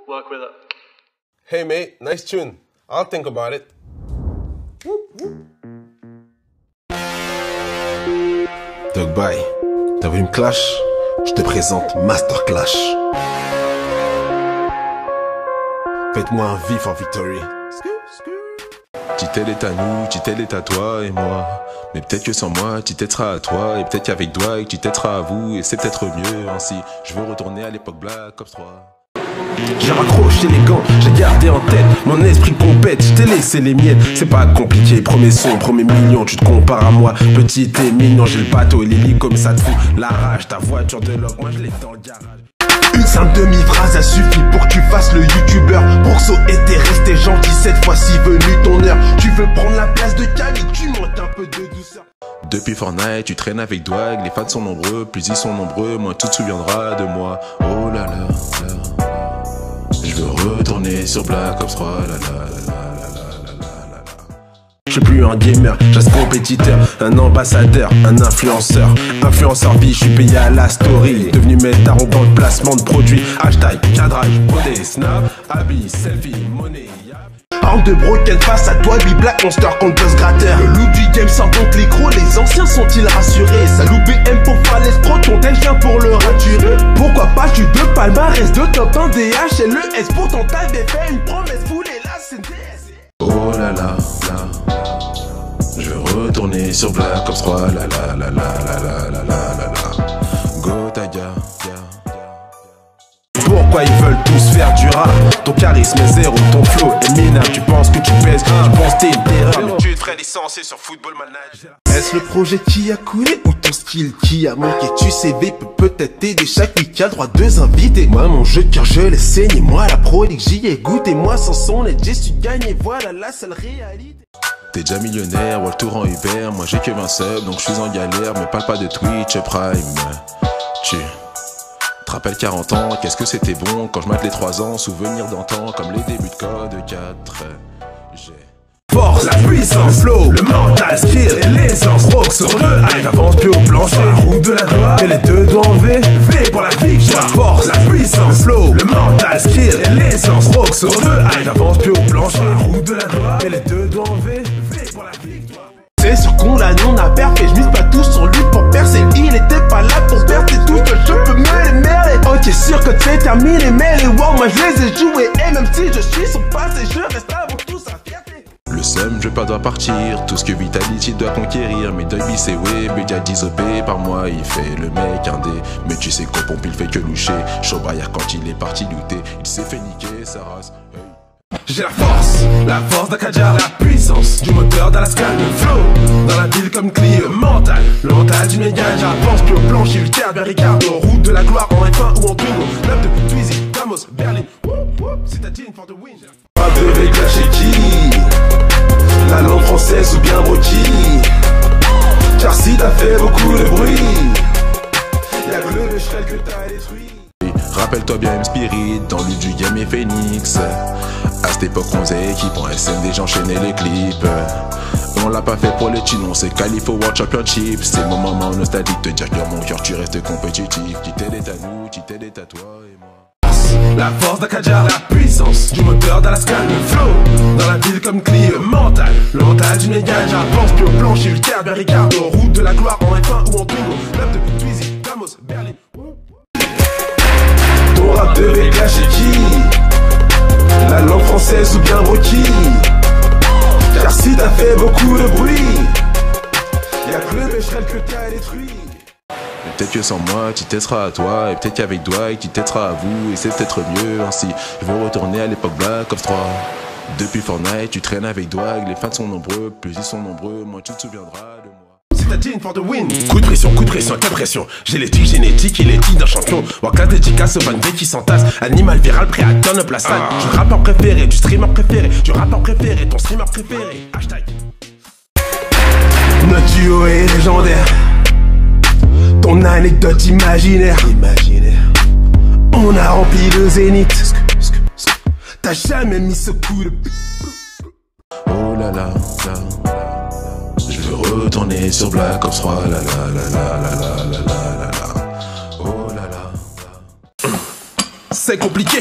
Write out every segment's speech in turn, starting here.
Work with it. Hey mate, nice tune. I'll think about it. Dog Bye, t'as vu me clash? Je te présente Master Clash. Faites-moi un vif en victory. Titel est à nous, Titel est à toi et moi. Mais peut-être que sans moi, Titel sera à toi. Et peut-être qu'avec Dwight, Titel sera à vous. Et c'est peut-être mieux ainsi. Je veux retourner à l'époque Black Ops 3. J'ai raccroché les gants, j'ai gardé en tête mon esprit compète, je t'ai laissé les miettes. C'est pas compliqué, premier son, premier million. Tu te compares à moi, petit et mignon. J'ai le bateau et les lits comme ça te fout la rage. Ta voiture de loc, moi je l'ai dans le garage. Une simple demi-phrase a suffi pour que tu fasses le youtubeur. Broxo était resté gentil, cette fois-ci venu ton heure. Tu veux prendre la place de Kali, tu montes un peu de douceur. Depuis Fortnite, tu traînes avec Dwight. Les fans sont nombreux, plus ils sont nombreux, moins tu te souviendras de moi. Oh là là, là. Je veux retourner sur Black Ops 3, la la la la la la la. Je suis plus un gamer, je reste compétiteur, un ambassadeur, un influenceur. Influenceur vie, je suis payé à la story. Devenu métaron dans le placement de produits. Hashtag, cadrage, brodé, snap, habits, selfie, monnaie. Arme de broken face à toi, lui Black Monster contre Buzz Gratter. Le loup du game sans donc l'écro, les anciens sont-ils rassurés? Salou BM pour faire l'escroc, ton tel vient pour le raturer. Pourquoi pas, je suis de palmarès, de top 1 DH et le S. Pourtant t'avais fait une promesse foulée, là c'est DS. Oh là là, là. Je veux retourner sur Black Ops 3, la la la la la la la la la. Go Taga, ya. Pourquoi ils veulent tous faire du rap? Ton charisme est zéro, ton flow est minable. Tu penses que tu pèses, tu penses t'es une terreur. Mais tu te ferais licencier sur Football Manager. Est-ce le projet qui a coulé ou ton style qui a manqué? Tu CV peut peut-être t'aider chaque week-end, droit deux invités. Moi mon jeu de cœur je l'ai saigné, moi la prolique j'y ai goûté. Moi sans son les j'ai su gagner, voilà la seule réalité. T'es déjà millionnaire, World Tour en Uber. Moi j'ai que 20 subs, donc je suis en galère. Me parle pas de Twitch Prime. Tu te rappelles 40 ans, qu'est-ce que c'était bon quand je mate les 3 ans. Souvenirs d'antan comme les débuts de code 4. J'ai force, la puissance, flow, le mental, skill et l'essence. Rock sur le high, avance plus au plancher. Route de la gloire et les deux doigts en V. V pour la victoire. Force, la puissance, flow, le mental, skill et l'essence. Rock sur le high, avance plus au plancher. Route de la gloire et les deux doigts en V. V pour la victoire. C'est sûr qu'on l'a non à perdre, et je mise pas tout sur lui pour percer. Il était pas là pour perdre, c'est tout que je peux me les merder. Ok, sûr que c'est terminé, mais les wow, moi je les ai joués. Et même si je suis son passé, je reste avant tout sa fierté. le seum, je pas dois partir. Tout ce que Vitality doit conquérir. Mais Dogby c'est web, Bédia disobé par moi. Il fait le mec indé. Mais tu sais qu'au pompe il fait que loucher. Chaubraillard quand il est parti looter. Il s'est fait niquer sa race. J'ai la force d'Akajar, la puissance du moteur d'Alaska, le flow dans la ville comme Clio, le mental du méga, j'avance plus au plancher, Ulter, bien Ricardo, route de la gloire en F1 ou en Turbo, neuf de Twizy, Ramos, Berlin, citadine for the win. Pas de régler chez qui, la langue française ou bien broki, car si t'as fait beaucoup de bruit, y'a que le Shrek que t'as détruit. Rappelle-toi bien M-Spirit, dans le du game et Phoenix. À cette époque on faisait équipe en SMD, j'enchaînais les clips. On l'a pas fait pour les chinos, c'est Califo World Championship. C'est mon moment nostalgique, te dire que dans mon cœur tu restes compétitif. Titel est à nous, Titel est à toi et moi. La force d'Akajar, la puissance du moteur d'Alaska, le flow dans la ville comme Clio, le mental du méga, j'avance plus au plancher, Ulter, bien Ricardo, route de la gloire en F1 ou en Turbo, neuf de Twizy, Ramos, Berlin. Ton rap devait clasher qui? La langue française ou bien broki, car si t'as fait beaucoup de bruit, y'a que le Becherel que t'as détruit. Peut-être que sans moi, Titel sera à toi. Et peut-être qu'avec Dwight, Titel sera à vous. Et c'est peut-être mieux ainsi. Je veux retourner à l'époque Black Ops 3. Depuis Fortnite, tu traînes avec Dwight. Les fans sont nombreux, plus ils sont nombreux, moins tu te souviendras de moi. Citadine for the win. Coup de pression, quelle pression. J'ai l'éthique génétique et l'éthique d'un champion. Waka dédicace au Van V qui s'entasse. Animal viral prêt à turn up la salle. Du rappeur préféré, du streamer préféré, du rappeur préféré, ton streamer préféré. Hashtag. Notre duo est légendaire. Ton anecdote imaginaire. On a rempli le zénith. T'as jamais mis ce coup de. Oh là là, là. Je veux retourner sur Black Ops 3, la la la la la la la la la. Oh là là. c'est compliqué.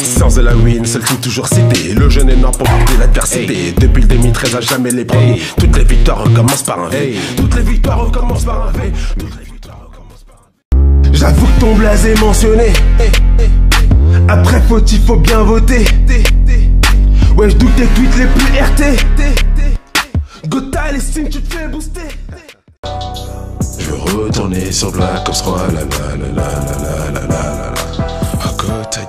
Sans la win, seul team toujours cité. Le jeune énorme pour porter l'adversité. Depuis le 2013 à jamais les premiers. Toutes les victoires recommencent par un V. Toutes les victoires recommencent par un V. J'avoue que ton blaze est mentionné. Après faute, il faut bien voter. Ouais, je doute tes tweets les plus RT. Gotha, les signes, tu te fais booster. Je veux retourner sur Black Ops 3, la la la la la la la la. Oh Gotha,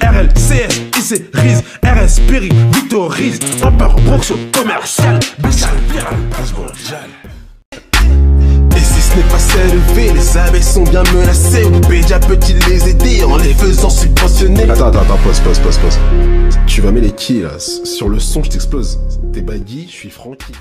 RL, CS, IC, Riz, RS, Spirit, Victorise, Empire, Broxo, commercial, Bichal, viral, mondial. Et si ce n'est pas s'élever, les abeilles sont bien menacées. Wikipédia peut-il les aider en les faisant subventionner? Attends, pause. Tu vas mettre les quilles là. Sur le son, je t'explose. T'es baggy, je suis Francky.